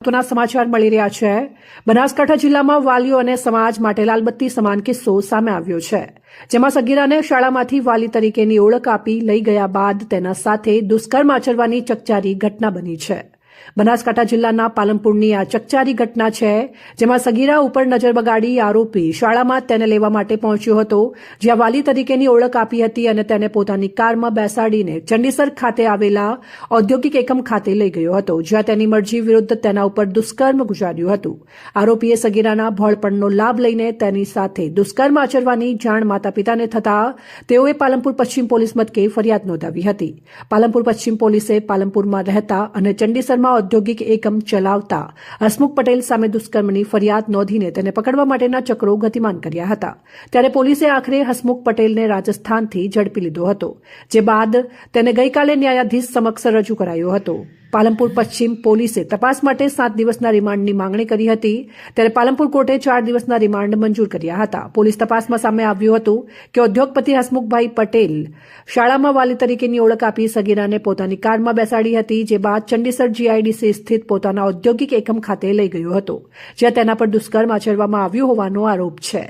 મહત્વના સમાચાર મળી રહ્યા છે। બનાસકાંઠા જિલ્લામાં વાલીઓ અને સમાજ માટે લાલબત્તી સમાન કિસ્સો સામે આવ્યો છે, જેમાં સગીરાને શાળામાંથી વાલી તરીકેની ઓળખ આપી લઈ ગયા બાદ તેના સાથે દુષ્કર્મ આચરવાની ચકચારી ઘટના બની છે। બનાસકાંઠા જિલ્લાના પાલનપુરની આ ચકચારી ઘટના છે, જેમાં સગીરા ઉપર નજર બગાડી આરોપી શાળામાં તેને લેવા માટે પહોંચ્યો હતો, જ્યાં વાલી તરીકેની ઓળખ આપી હતી અને તેને પોતાની કારમાં બેસાડીને ચંડીસર ખાતે આવેલા ઔદ્યોગિક એકમ ખાતે લઈ ગયો હતો, જ્યાં તેની મરજી વિરુદ્ધ તેના ઉપર દુષ્કર્મ ગુજાર્યું હતું। આરોપીએ સગીરાના ભોળપણનો લાભ લઈને તેની સાથે દુષ્કર્મ આચરવાની જાણ માતા પિતાને થતાં તેઓએ પાલનપુર પશ્ચિમ પોલીસ મથકે ફરિયાદ નોંધાવી હતી। પાલનપુર પશ્ચિમ પોલીસે પાલનપુરમાં રહેતા અને ચંડીસરમાં ઔદ્યોગિક એકમ ચલાવતા હસમુખ પટેલ સામે દુષ્કર્મની ફરિયાદ નોંધીને તેને પકડવા માટેના ચક્રો ગતિમાન કર્યા હતા। ત્યારે પોલીસે આખરે હસમુખ પટેલને રાજસ્થાનથી ઝડપી લીધો હતો, જે બાદ તેને ગઈકાલે ન્યાયાધીશ સમક્ષ રજૂ કરાયો હતો। પાલનપુર પશ્ચિમ પોલીસે તપાસ માટે 7 દિવસના રિમાન્ડની માંગણી કરી હતી, ત્યારે પાલનપુર કોર્ટે 4 દિવસના રિમાન્ડ મંજૂર કર્યા હતા। પોલીસ તપાસમાં સામે આવ્યું હતું કે ઉદ્યોગપતિ હસમુખભાઈ પટેલ શાળામાં વાલી તરીકેની ઓળખ આપી સગીરાને પોતાની કારમાં બેસાડી હતી, જે બાદ ચંડીસર જીઆઈડીસી સ્થિત પોતાના ઔદ્યોગિક એકમ ખાતે લઈ ગયો હતો, જ્યાં તેના પર દુષ્કર્મ આચરવામાં આવ્યું હોવાનો આરોપ છે।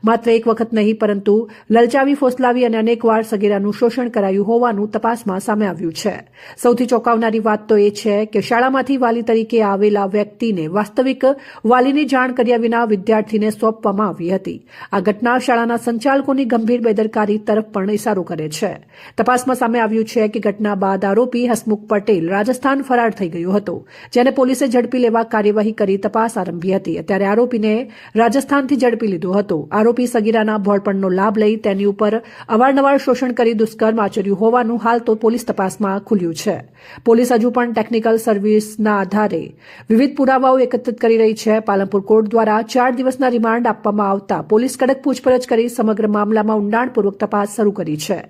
માત્ર એક વખત નહીં, પરંતુ લલચાવી, ફોસલાવી અને અનેકવાર સગીરાનું શોષણ કરાયું હોવાનું તપાસમાં સામે આવ્યું છે। સૌથી ચોંકાવનારી વાત તો એ છે કે શાળામાંથી વાલી તરીકે આવેલા વ્યક્તિને વાસ્તવિક વાલીની જાણ કર્યા વિના વિદ્યાર્થીને સોંપવામાં આવી હતી। આ ઘટના શાળાના સંચાલકોની ગંભીર બેદરકારી તરફ પણ ઇશારો કરે છે। તપાસમાં સામે આવ્યું છે કે ઘટના બાદ આરોપી હસમુખ પટેલ રાજસ્થાન ફરાર થઈ ગયો હતો, જેને પોલીસે ઝડપી લેવા કાર્યવાહી કરી તપાસ આરંભી હતી। ત્યારે આરોપીને રાજસ્થાનથી ઝડપી લીધો હતો। આરોપી સગીરાના ભોળપણનો લાભ લઈ તેની ઉપર અવારનવાર શોષણ કરી દુષ્કર્મ આચર્યું હોવાનું હાલ તો પોલીસ તપાસમાં ખુલ્યું છે। પોલીસ હજુ પણ ટેકનિકલ સર્વિસના આધારે વિવિધ પુરાવાઓ એકત્રિત કરી રહી છે। પાલનપુર કોર્ટ દ્વારા 4 દિવસના રિમાન્ડ આપવામાં આવતા પોલીસ કડક પૂછપરછ કરી સમગ્ર મામલામાં ઊંડાણપૂર્વક તપાસ શરૂ કરી છે।